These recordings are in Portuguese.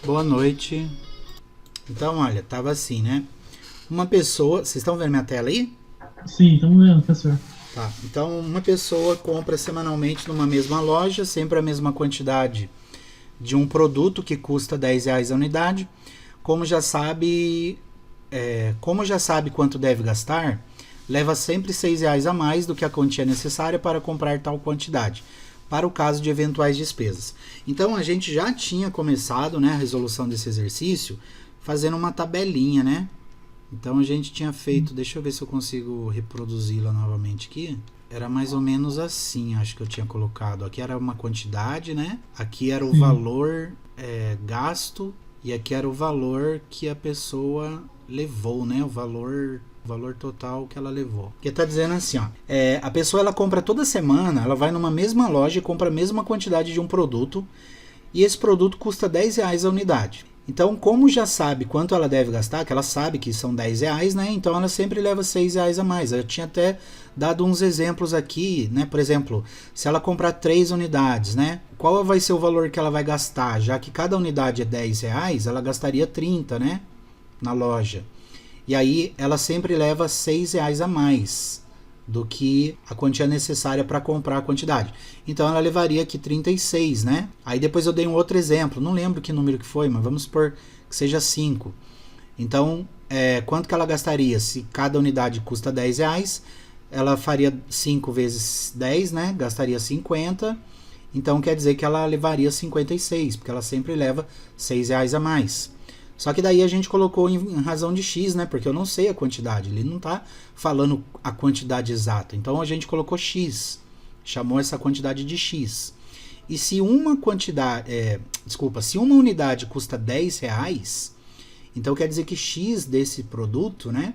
Boa noite. Então, olha, tava assim, né? Uma pessoa. Vocês estão vendo minha tela aí? Sim, estamos vendo, professor. Tá. Então, uma pessoa compra semanalmente numa mesma loja, sempre a mesma quantidade de um produto que custa R$ 10 a unidade. Como já sabe, como já sabe quanto deve gastar, leva sempre R$ 6 a mais do que a quantia necessária para comprar tal quantidade, para o caso de eventuais despesas. Então a gente já tinha começado, né, a resolução desse exercício fazendo uma tabelinha, né? Então a gente tinha feito, deixa eu ver se eu consigo reproduzi-la novamente aqui. Era mais ou menos assim, acho que eu tinha colocado. Aqui era uma quantidade, né? Aqui era o Sim. valor gasto e aqui era o valor que a pessoa levou, né? O valor total que ela levou. Porque tá dizendo assim, ó, a pessoa ela compra toda semana, ela vai numa mesma loja e compra a mesma quantidade de um produto e esse produto custa R$ 10 a unidade. Então, como já sabe quanto ela deve gastar, que ela sabe que são R$ 10, né? Então ela sempre leva R$ 6 a mais. Eu tinha até dado uns exemplos aqui, né? Por exemplo, se ela comprar 3 unidades, né? Qual vai ser o valor que ela vai gastar? Já que cada unidade é R$ 10, ela gastaria 30, né? Na loja. E aí ela sempre leva R$ 6 a mais do que a quantia necessária para comprar a quantidade. Então ela levaria aqui 36, né? Aí depois eu dei um outro exemplo, não lembro que número que foi, mas vamos supor que seja 5. Então, quanto que ela gastaria? Se cada unidade custa R$ 10, ela faria 5 vezes 10, né? Gastaria 50. Então quer dizer que ela levaria 56, porque ela sempre leva R$ 6 a mais. Só que daí a gente colocou em razão de X, né? Porque eu não sei a quantidade. Ele não está falando a quantidade exata. Então a gente colocou X. Chamou essa quantidade de X. E se uma quantidade. Se uma unidade custa R$ 10, então quer dizer que X desse produto, né?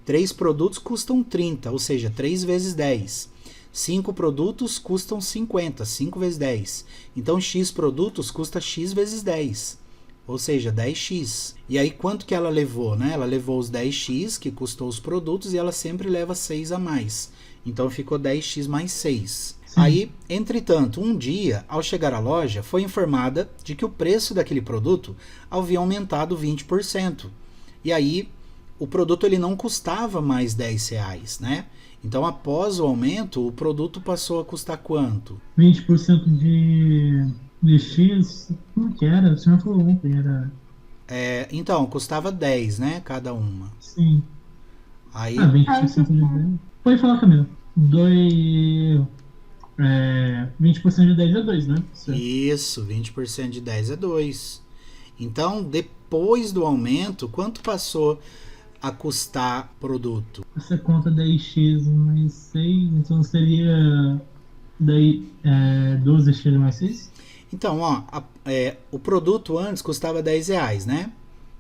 3 produtos custam 30, ou seja, 3 vezes 10. 5 produtos custam 50, 5 vezes 10. Então X produtos custa X vezes 10. Ou seja, 10x. E aí quanto que ela levou, né? Ela levou os 10x que custou os produtos e ela sempre leva 6 a mais. Então ficou 10x mais 6. Sim. Aí, entretanto, um dia, ao chegar à loja, foi informada de que o preço daquele produto havia aumentado 20%. E aí, o produto ele não custava mais R$ 10, né? Então, após o aumento, o produto passou a custar quanto? 20% de X. Como que era? O senhor falou ontem, era. Então, custava 10, né? Cada uma. Sim. Ah, Aí 20% de 10. Pode falar, Camila. Dois. 20% de 10 é 2, né, professor? Isso, 20% de 10 é 2. Então, depois do aumento, quanto passou a custar produto? Essa conta 10x mais 6, então seria daí, 12x mais 6? Então, ó, o produto antes custava R$ 10, né?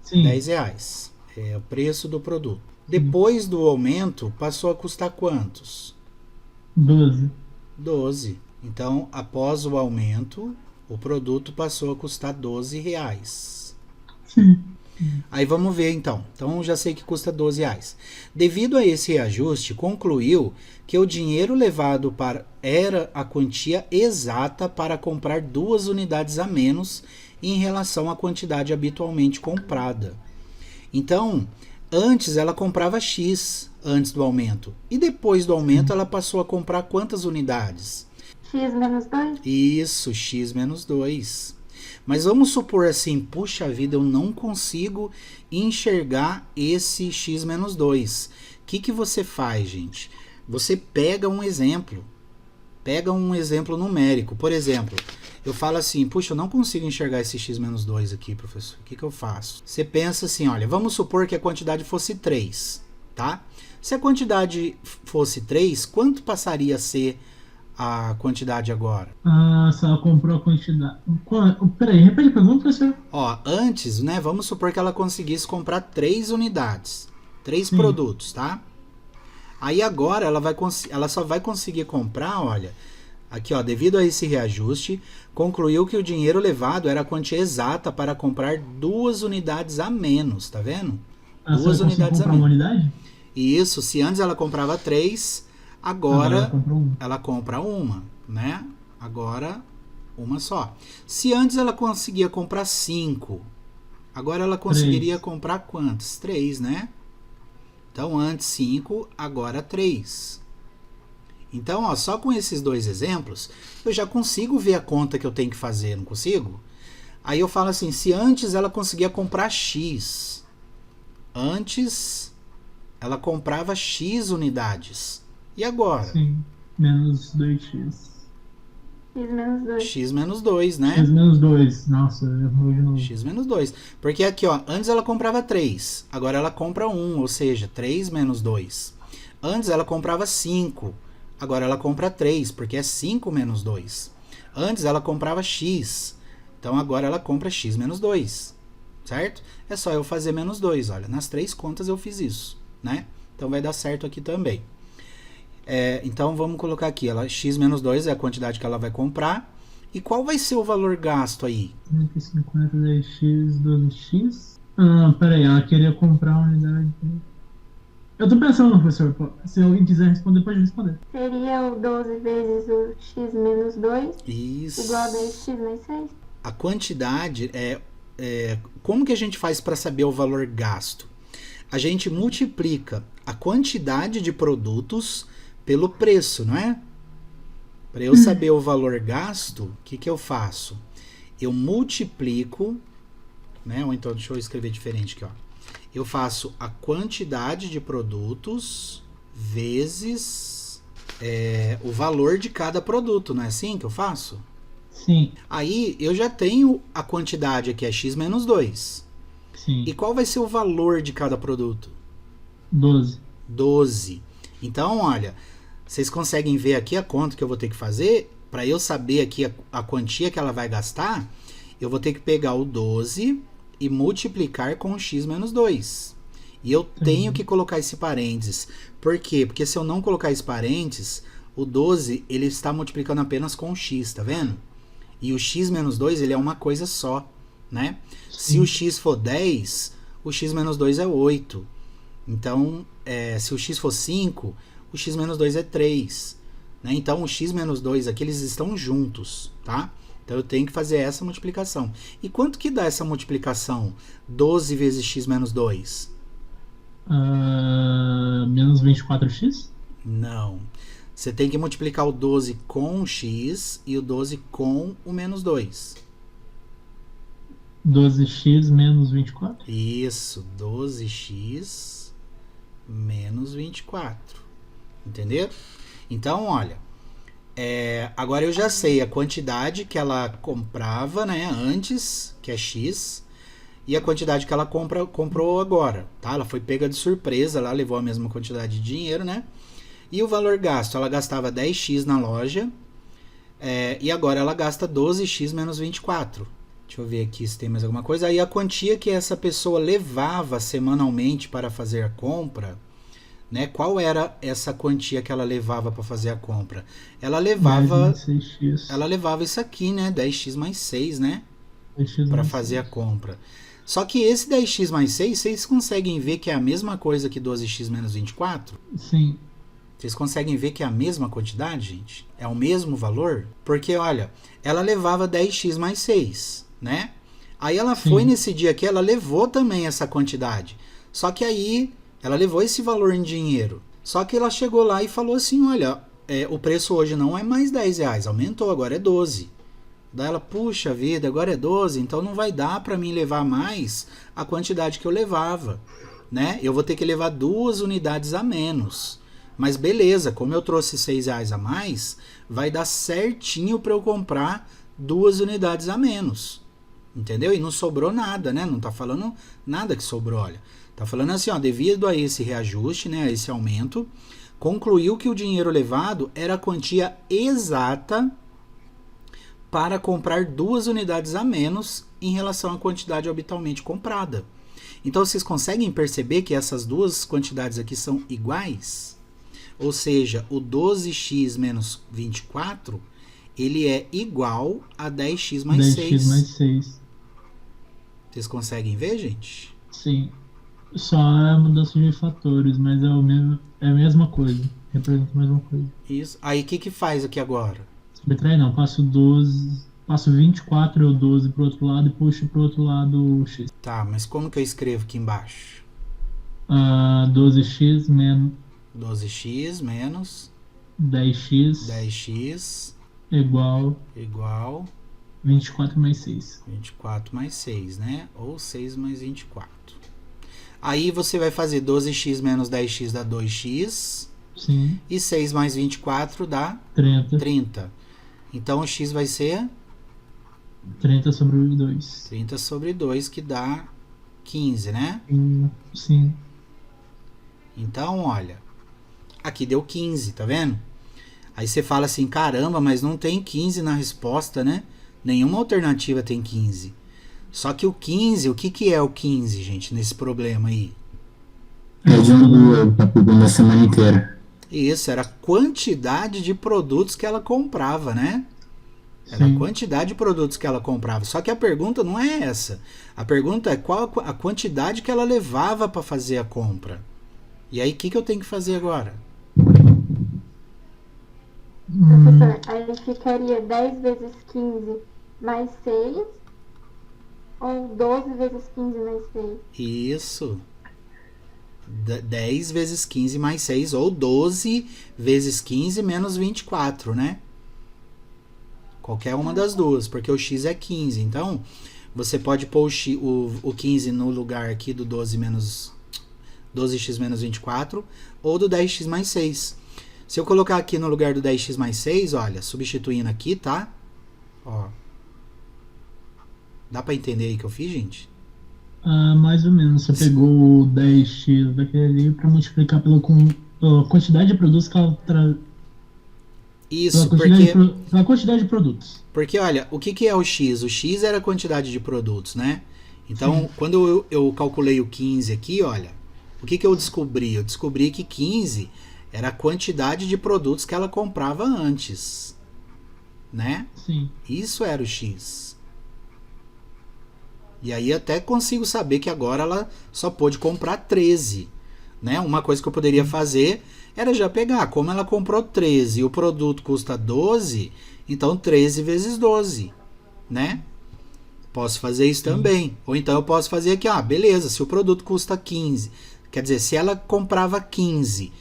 Sim. R$ 10 é o preço do produto. Sim. Depois do aumento, passou a custar quantos? 12. 12. Então, após o aumento, o produto passou a custar R$ 12. Sim. Aí vamos ver então. Então já sei que custa R$ 12. Devido a esse reajuste, concluiu que o dinheiro levado para era a quantia exata para comprar 2 unidades a menos em relação à quantidade habitualmente comprada. Então, antes ela comprava X antes do aumento. E depois do aumento Sim. ela passou a comprar quantas unidades? X menos 2? Isso, X menos 2. Mas vamos supor assim, puxa vida, eu não consigo enxergar esse x menos 2. O que você faz, gente? Você pega um exemplo numérico. Por exemplo, eu falo assim, puxa, eu não consigo enxergar esse x menos 2 aqui, professor. O que eu faço? Você pensa assim, olha, vamos supor que a quantidade fosse 3, tá? Se a quantidade fosse 3, quanto passaria a ser a quantidade agora? Ah, se ela comprou a quantidade. Peraí, repete a pergunta, professor? Ó, antes, né, vamos supor que ela conseguisse comprar 3 unidades, 3 Sim. produtos, tá? Aí agora ela só vai conseguir comprar, olha, aqui ó, devido a esse reajuste, concluiu que o dinheiro levado era a quantia exata para comprar 2 unidades a menos, tá vendo? Ah, se ela Duas conseguir unidades a comprar uma menos. unidade, E isso, se antes ela comprava 3, agora ela agora comprou uma. ela compra uma, né? Agora Uma só. Se antes ela conseguia comprar 5, agora ela conseguiria 3. comprar quantos? 3, né? Então, antes 5, agora 3. Então, ó, só com esses dois exemplos, eu já consigo ver a conta que eu tenho que fazer, não consigo? Aí eu falo assim, se antes ela conseguia comprar X, antes ela comprava X unidades. E agora? Sim. Menos 2x. X menos 2. X menos 2, né? X menos 2. Nossa, eu vou de novo. X menos 2. Porque aqui, ó, antes ela comprava 3, agora ela compra 1, ou seja, 3 menos 2. Antes ela comprava 5, agora ela compra 3, porque é 5 menos 2. Antes ela comprava X, então agora ela compra X menos 2, certo? É só eu fazer menos 2, olha, nas 3 contas eu fiz isso, né? Então vai dar certo aqui também. Então vamos colocar aqui, X menos 2 é a quantidade que ela vai comprar. E qual vai ser o valor gasto aí? 150, 10x, 12x. Peraí, ela queria comprar uma unidade. Eu tô pensando, professor. Se alguém quiser responder, pode responder. Seria o 12 vezes o x menos 2 Isso. igual a 10x mais 6? A quantidade como que a gente faz para saber o valor gasto? A gente multiplica a quantidade de produtos pelo preço, não é? Para eu saber o valor gasto, o que eu faço? Eu multiplico, né? Ou então, deixa eu escrever diferente aqui, ó. Eu faço a quantidade de produtos vezes o valor de cada produto, não é assim que eu faço? Sim. Aí eu já tenho a quantidade aqui, é x menos 2. Sim. E qual vai ser o valor de cada produto? 12. 12. Então, olha, vocês conseguem ver aqui a conta que eu vou ter que fazer? Para eu saber aqui a quantia que ela vai gastar, eu vou ter que pegar o 12 e multiplicar com o x menos 2. E eu tenho que colocar esse parênteses. Por quê? Porque se eu não colocar esse parênteses, o 12 ele está multiplicando apenas com o x, tá vendo? E o x menos 2 ele é uma coisa só, né? Se o x for 10, o x menos 2 é 8. Então, se o x for 5, o x menos 2 é 3. Né? Então, o x menos 2 aqui, eles estão juntos, tá? Então, eu tenho que fazer essa multiplicação. E quanto que dá essa multiplicação? 12 vezes x menos 2? Menos 24x? Não. Você tem que multiplicar o 12 com o x e o 12 com o menos 2. 12x menos 24? Isso, 12x menos 24. Entendeu? Então, olha, agora eu já sei a quantidade que ela comprava, né, antes, que é x, e a quantidade que ela comprou agora, tá? Ela foi pega de surpresa, ela levou a mesma quantidade de dinheiro, né? E o valor gasto, ela gastava 10x na loja, e agora ela gasta 12x menos 24. Deixa eu ver aqui se tem mais alguma coisa. Aí a quantia que essa pessoa levava semanalmente para fazer a compra, né? Qual era essa quantia que ela levava para fazer a compra? Ela levava isso aqui, né? 10x mais 6, né? Para fazer a compra. Só que esse 10x mais 6, vocês conseguem ver que é a mesma coisa que 12x menos 24? Sim. Vocês conseguem ver que é a mesma quantidade, gente? É o mesmo valor? Porque, olha, ela levava 10x mais 6, né? Aí ela foi nesse dia aqui, ela levou também essa quantidade. Só que aí, ela levou esse valor em dinheiro. Só que ela chegou lá e falou assim, olha, o preço hoje não é mais 10 reais, aumentou, agora é 12. Daí ela, puxa vida, agora é 12, então não vai dar para mim levar mais a quantidade que eu levava, né? Eu vou ter que levar 2 unidades a menos. Mas beleza, como eu trouxe 6 reais a mais, vai dar certinho para eu comprar 2 unidades a menos. Entendeu? E não sobrou nada, né? Não tá falando nada que sobrou, olha. Tá falando assim, ó, devido a esse reajuste, né, a esse aumento, concluiu que o dinheiro levado era a quantia exata para comprar 2 unidades a menos em relação à quantidade habitualmente comprada. Então, vocês conseguem perceber que essas duas quantidades aqui são iguais? Ou seja, o 12x menos 24, ele é igual a 10x mais 6. 10x mais 6. Vocês conseguem ver, gente? Sim. Só é mudança de fatores, mas é a mesma coisa. Representa a mesma coisa. Isso. Aí, o que faz aqui agora? Subtrai não, passo 12 passo 24 ou 12 pro outro lado e puxo pro outro lado o x. Tá, mas como que eu escrevo aqui embaixo? 12x menos 12x menos 10x 10x igual igual 24 mais 6. 24 mais 6, né? Ou 6 mais 24. Aí você vai fazer 12x menos 10x dá 2x. Sim. E 6 mais 24 dá 30. Então o x vai ser 30 sobre 2. 30 sobre 2, que dá 15, né? Sim. Então, olha, aqui deu 15, tá vendo? Aí você fala assim, caramba, mas não tem 15 na resposta, né? Nenhuma alternativa tem 15. Só que o 15, o que é o 15, gente, nesse problema aí? É de um tá pegando a semana inteira. Isso, era a quantidade de produtos que ela comprava, né? Era a quantidade de produtos que ela comprava. Só que a pergunta não é essa. A pergunta é qual a quantidade que ela levava para fazer a compra. E aí, o que eu tenho que fazer agora? Professor, aí ficaria 10 vezes 15 mais 6 ou 12 vezes 15 mais 6? Isso. 10 vezes 15 mais 6 ou 12 vezes 15 menos 24, né? Qualquer uma das duas, porque o x é 15. Então, você pode pôr o 15 no lugar aqui do 12x menos 24 ou do 10x mais 6. Se eu colocar aqui no lugar do 10x mais 6, olha, substituindo aqui, tá? Ó. Dá pra entender aí o que eu fiz, gente? Mais ou menos. Você pegou o 10x daquele ali para multiplicar pela quantidade de produtos que ela Isso, pela quantidade de produtos. Porque, olha, o que é o x? O x era a quantidade de produtos, né? Então, quando eu calculei o 15 aqui, olha, o que eu descobri? Eu descobri que 15 era a quantidade de produtos que ela comprava antes, né? Sim. Isso era o x. E aí até consigo saber que agora ela só pôde comprar 13, né? Uma coisa que eu poderia fazer era já pegar, como ela comprou 13 e o produto custa 12, então 13 vezes 12, né? Posso fazer isso também. Ou então eu posso fazer aqui, beleza, se o produto custa 15, quer dizer, se ela comprava 15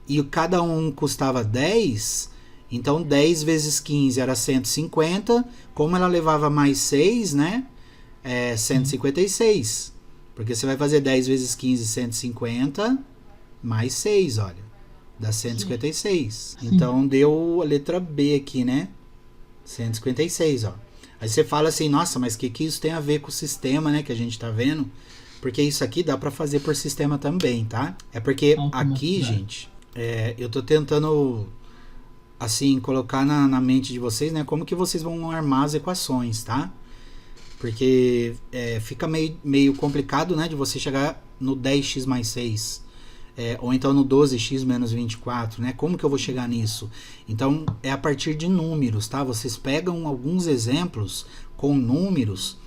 e cada um custava 10, então 10 vezes 15 era 150, como ela levava mais 6, né? 156. Porque você vai fazer 10 vezes 15, 150, mais 6, olha. Dá 156. Sim. Então deu a letra B aqui, né? 156, ó. Aí você fala assim, nossa, mas o que isso tem a ver com o sistema, né? Que a gente tá vendo? Porque isso aqui dá pra fazer por sistema também, tá? É porque aqui, gente, eu tô tentando, assim, colocar na mente de vocês, né? Como que vocês vão armar as equações, tá? Porque fica meio complicado, né? De você chegar no 10x mais 6. Ou então no 12x menos 24, né? Como que eu vou chegar nisso? Então, é a partir de números, tá? Vocês pegam alguns exemplos com números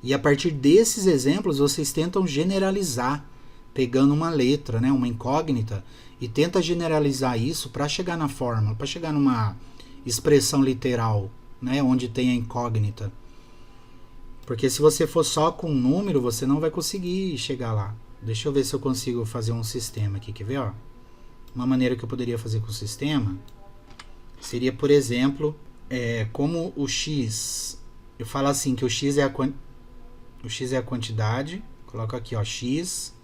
e a partir desses exemplos vocês tentam generalizar, pegando uma letra, né? Uma incógnita, e tenta generalizar isso para chegar na fórmula, para chegar numa expressão literal, né? Onde tem a incógnita. Porque se você for só com número, você não vai conseguir chegar lá. Deixa eu ver se eu consigo fazer um sistema aqui, quer ver? Ó? Uma maneira que eu poderia fazer com o sistema seria, por exemplo, como o x, eu falo assim, que o x é a quantidade, coloco aqui, ó, x,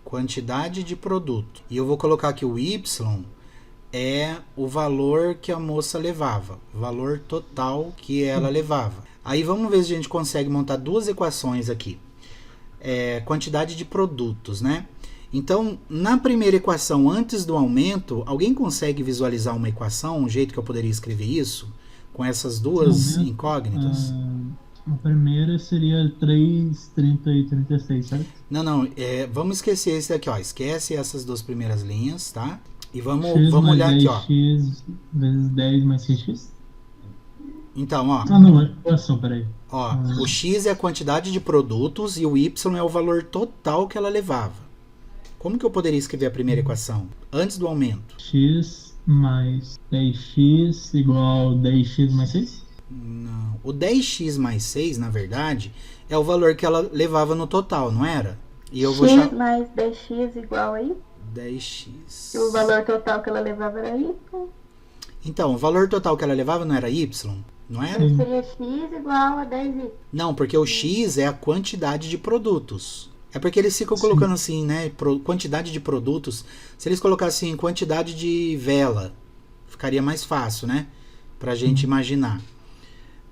quantidade de produto. E eu vou colocar aqui o y é o valor que a moça levava, o valor total que ela levava. Aí vamos ver se a gente consegue montar duas equações aqui. Quantidade de produtos, né? Então, na primeira equação, antes do aumento, alguém consegue visualizar uma equação, um jeito que eu poderia escrever isso, com essas duas incógnitas? A primeira seria 3, 30 e 36, certo? Não, vamos esquecer esse daqui, ó. Esquece essas duas primeiras linhas, tá? E vamos olhar aqui, ó. X vezes 10 mais 6x? Então, ó. Não, é equação, peraí. Ó, o x é a quantidade de produtos e o y é o valor total que ela levava. Como que eu poderia escrever a primeira equação? Antes do aumento. X mais 10x igual 10x mais 6? Não. O 10x mais 6, na verdade, é o valor que ela levava no total, não era? E eu vou X mais 10x igual a y. 10x. E o valor total que ela levava era y. Então, o valor total que ela levava não era y? Não era? Sim. Seria x igual a 10y. Não, porque o x é a quantidade de produtos. É porque eles ficam Sim. colocando assim, né? Quantidade de produtos. Se eles colocassem quantidade de vela, ficaria mais fácil, né? Pra gente imaginar.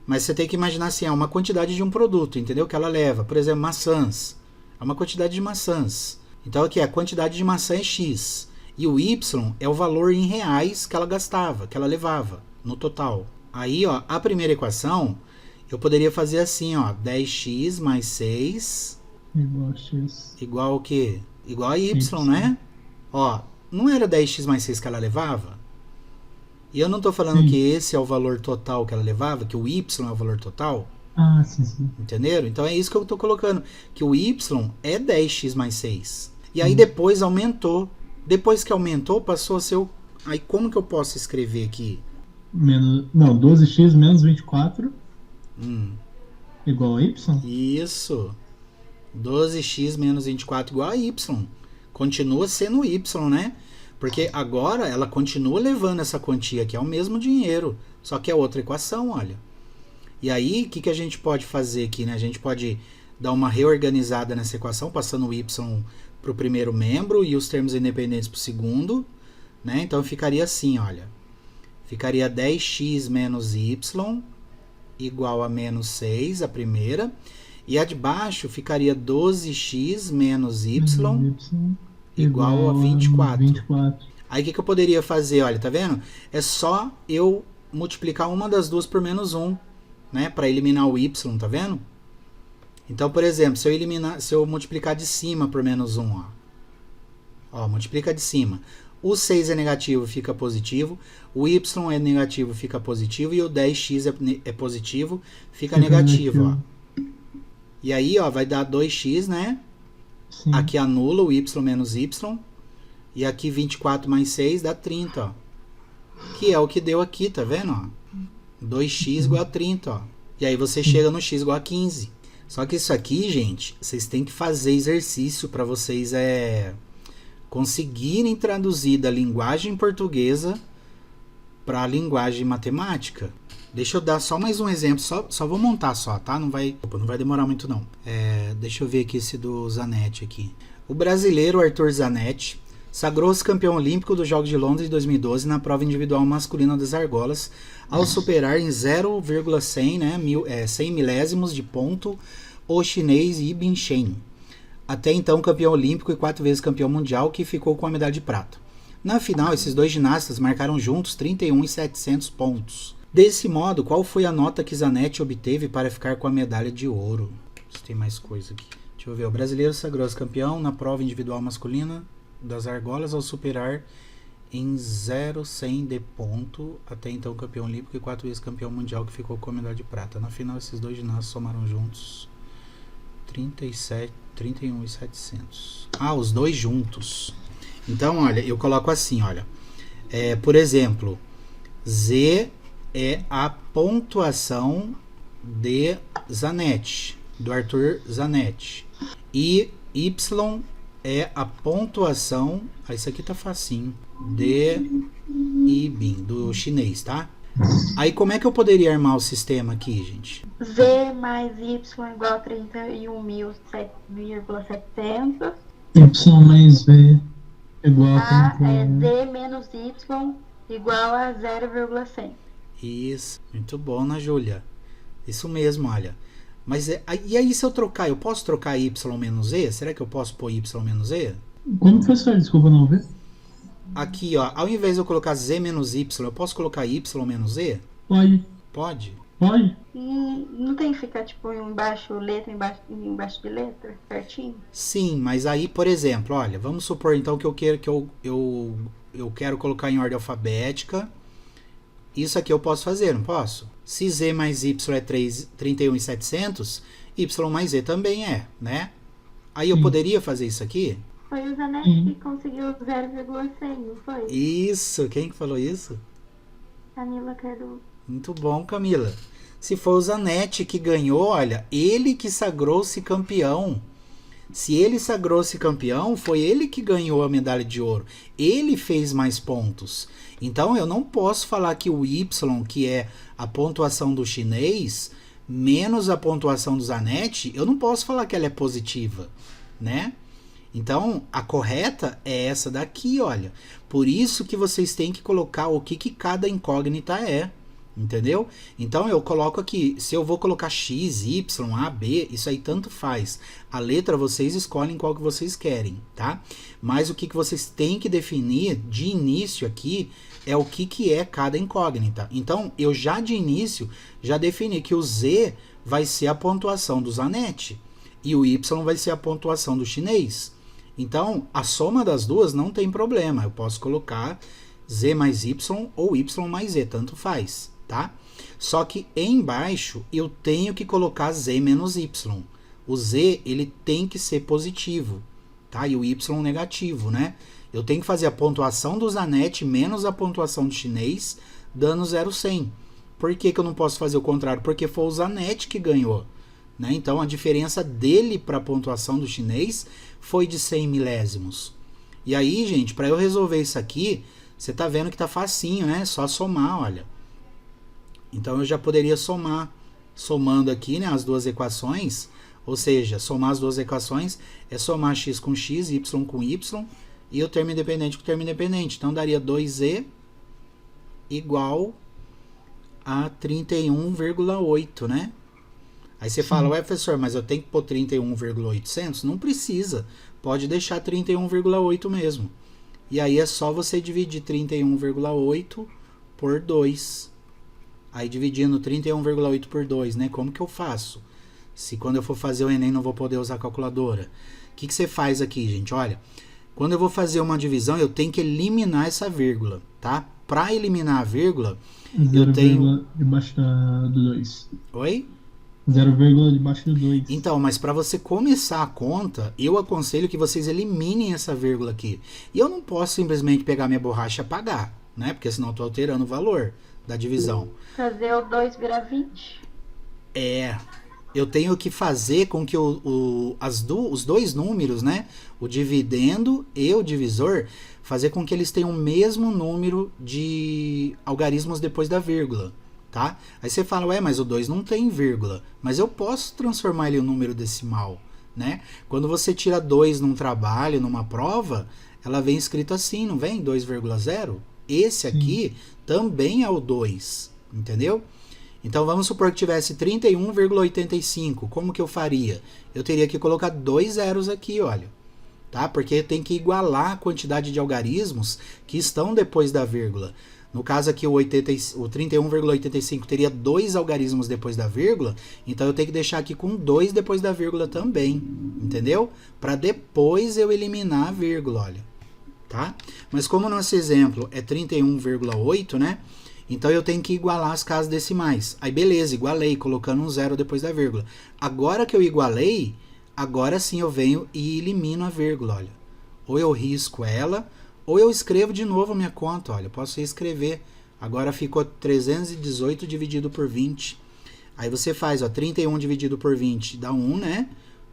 Mas você tem que imaginar assim, é uma quantidade de um produto, entendeu? Que ela leva. Por exemplo, maçãs. É uma quantidade de maçãs. Então aqui a quantidade de maçã é x. E o y é o valor em reais que ela gastava, que ela levava no total. Aí, ó, a primeira equação, eu poderia fazer assim, ó, 10x mais 6 Igual a x. igual ao quê? Igual a y, Y. né? Ó, não era 10x mais 6 que ela levava? E eu não tô falando Sim. que esse é o valor total que ela levava, que o y é o valor total, Ah, sim. entenderam? Então é isso que eu tô colocando, que o y é 10x mais 6. E aí depois aumentou. Depois que aumentou, passou a ser o... Aí como que eu posso escrever aqui? Não, 12x menos 24 igual a y? Isso. 12x menos 24 igual a y. Continua sendo y, né? Porque agora ela continua levando essa quantia aqui, é o mesmo dinheiro, só que é outra equação, olha. E aí, o que a gente pode fazer aqui, né? A gente pode dar uma reorganizada nessa equação, passando o y para o primeiro membro e os termos independentes para o segundo, né? Então ficaria assim, olha. Ficaria 10x menos y igual a menos 6, a primeira. E a de baixo ficaria 12x menos y igual a 24. Aí o que eu poderia fazer? Olha, tá vendo? É só eu multiplicar uma das duas por menos 1, né? Para eliminar o y, tá vendo? Então, por exemplo, se eu multiplicar de cima por menos 1, ó, multiplica de cima. O 6 é negativo, fica positivo. O y é negativo, fica positivo. E o 10x é positivo, fica negativo, ó. E aí, ó, vai dar 2x, né? Sim. Aqui anula o y menos y. E aqui 24 mais 6 dá 30, ó. Que é o que deu aqui, tá vendo, ó? 2x igual a 30, ó. E aí você chega no x igual a 15. Só que isso aqui, gente, vocês têm que fazer exercício para vocês conseguirem traduzir da linguagem portuguesa para a linguagem matemática. Deixa eu dar só mais um exemplo, só vou montar só, tá? Não vai demorar muito não. Deixa eu ver aqui esse do Zanetti aqui. O brasileiro Arthur Zanetti sagrou-se campeão olímpico dos Jogos de Londres de 2012 na prova individual masculina das argolas, ao superar em 0,100, né, 100 milésimos de ponto o chinês Yi Binshen, até então campeão olímpico e 4 vezes campeão mundial, que ficou com a medalha de prata. Na final, esses dois ginastas marcaram juntos 31.700 pontos. Desse modo, qual foi a nota que Zanetti obteve para ficar com a medalha de ouro? Se tem mais coisa aqui. Deixa eu ver. O brasileiro sagrou-se campeão na prova individual masculina das argolas ao superar em 0,100 de ponto, até então campeão olímpico e 4 vezes campeão mundial, que ficou com a medalha de prata. Na final, esses dois ginastas somaram juntos 31.700. Ah, os dois juntos. Então, olha, eu coloco assim, olha. Por exemplo, Z é a pontuação de Zanetti, do Arthur Zanetti. E Y é a pontuação, isso aqui tá facinho, de Yibin, do chinês, tá? Aí como é que eu poderia armar o sistema aqui, gente? Z mais Y igual a 31.700. Y mais V igual a Z menos Y igual a 0,100. Isso, muito bom, Ana Júlia. Isso mesmo, olha. Mas e aí se eu trocar, eu posso trocar Y menos Z? Será que eu posso pôr Y menos Z? Como foi isso? Desculpa, não ver. Aqui, ó, ao invés de eu colocar Z menos Y, eu posso colocar Y menos Z? Pode. Pode? Pode? Não tem que ficar tipo embaixo letra, embaixo de letra, certinho? Sim, mas aí, por exemplo, olha, vamos supor então que eu quero eu quero colocar em ordem alfabética. Isso aqui eu posso fazer, não posso? Se Z mais Y é 31.700, Y mais Z também é, né? Aí eu poderia fazer isso aqui? Foi o Zanetti que conseguiu 0,100, não foi? Isso, quem que falou isso? Camila Cardoso. Muito bom, Camila. Se foi o Zanetti que ganhou, olha, ele que sagrou-se campeão. Se ele sagrou-se campeão, foi ele que ganhou a medalha de ouro. Ele fez mais pontos. Então eu não posso falar que o Y, que é a pontuação do chinês, menos a pontuação do Zanetti, eu não posso falar que ela é positiva, né? Então a correta é essa daqui, olha. Por isso que vocês têm que colocar o que cada incógnita é. Entendeu? Então eu coloco aqui, se eu vou colocar X, Y, A, B, isso aí tanto faz. A letra vocês escolhem qual que vocês querem, tá? Mas o que vocês têm que definir de início aqui é o que é cada incógnita. Então eu já de início já defini que o Z vai ser a pontuação do Zanetti e o Y vai ser a pontuação do chinês. Então a soma das duas não tem problema, eu posso colocar Z mais Y ou Y mais Z, tanto faz. Tá? Só que embaixo eu tenho que colocar Z menos Y. O Z ele tem que ser positivo, tá? E o Y negativo, né? Eu tenho que fazer a pontuação do Zanetti menos a pontuação do chinês, dando 0,100. Por que eu não posso fazer o contrário? Porque foi o Zanetti que ganhou, né? Então a diferença dele para a pontuação do chinês foi de 100 milésimos. E aí, gente, para eu resolver isso aqui, você tá vendo que tá facinho, né? Só somar, olha. Então eu já poderia somando aqui, né, as duas equações, ou seja, somar as duas equações é somar x com x, y com y, e o termo independente com o termo independente. Então daria 2z igual a 31,8, né? Aí você fala, ué, professor, mas eu tenho que pôr 31,800? Não precisa, pode deixar 31,8 mesmo. E aí é só você dividir 31,8 por 2. Aí dividindo 31,8 por 2, né? Como que eu faço? Se quando eu for fazer o Enem não vou poder usar a calculadora. O que você faz aqui, gente? Olha, quando eu vou fazer uma divisão, eu tenho que eliminar essa vírgula, tá? Para eliminar a vírgula, eu tenho... debaixo do 2. Oi? 0, debaixo do 2. Então, mas para você começar a conta, eu aconselho que vocês eliminem essa vírgula aqui. E eu não posso simplesmente pegar minha borracha e apagar, né? Porque senão eu estou alterando o valor da divisão. Fazer o 2 virar 20. Eu tenho que fazer com que os dois números, né, o dividendo e o divisor, fazer com que eles tenham o mesmo número de algarismos depois da vírgula, tá? Aí você fala, ué, mas o 2 não tem vírgula, mas eu posso transformar ele em um número decimal, né? Quando você tira 2 num trabalho, numa prova, ela vem escrito assim, não vem? 2,0? Esse aqui também é o 2, entendeu? Então vamos supor que tivesse 31,85. Como que eu faria? Eu teria que colocar 2 zeros aqui, olha. Tá? Porque tem que igualar a quantidade de algarismos que estão depois da vírgula. No caso aqui o 31,85 teria 2 algarismos depois da vírgula, então eu tenho que deixar aqui com 2 depois da vírgula também, entendeu? Para depois eu eliminar a vírgula, olha. Tá? Mas como o nosso exemplo é 31,8, né? Então eu tenho que igualar as casas decimais. Aí beleza, igualei, colocando um zero depois da vírgula. Agora que eu igualei, agora sim eu venho e elimino a vírgula, olha. Ou eu risco ela, ou eu escrevo de novo a minha conta, olha. Posso reescrever. Agora ficou 318 dividido por 20. Aí você faz, ó, 31 dividido por 20 dá 1, né?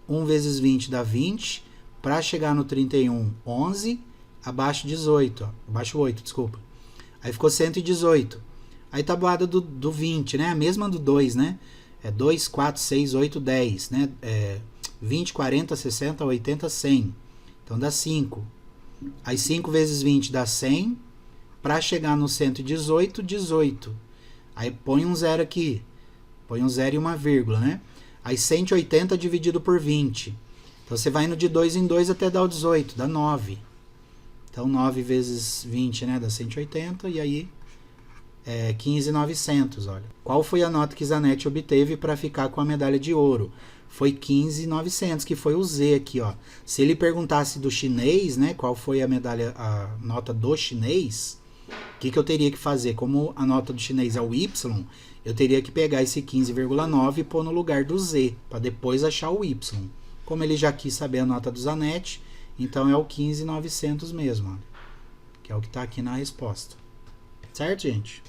1 vezes 20 dá 20. Para chegar no 31, 11. Abaixo 18, ó. Abaixo 8, desculpa. Aí ficou 118. Aí tabuada do 20, né? A mesma do 2, né? É 2, 4, 6, 8, 10, né? 20, 40, 60, 80, 100. Então dá 5. Aí 5 vezes 20 dá 100. Para chegar no 118, 18. Aí põe um zero aqui. Põe um zero e uma vírgula, né? Aí 180 dividido por 20. Então você vai indo de 2 em 2 até dar o 18, dá 9. Então 9 vezes 20, né, dá 180, e aí 15.900, olha. Qual foi a nota que Zanetti obteve para ficar com a medalha de ouro? Foi 15.900, que foi o Z aqui, ó. Se ele perguntasse do chinês, né, qual foi a nota do chinês, o que eu teria que fazer? Como a nota do chinês é o Y, eu teria que pegar esse 15,9 e pôr no lugar do Z, para depois achar o Y. Como ele já quis saber a nota do Zanetti, então é o 15.900 mesmo, ó, que é o que está aqui na resposta. Certo, gente?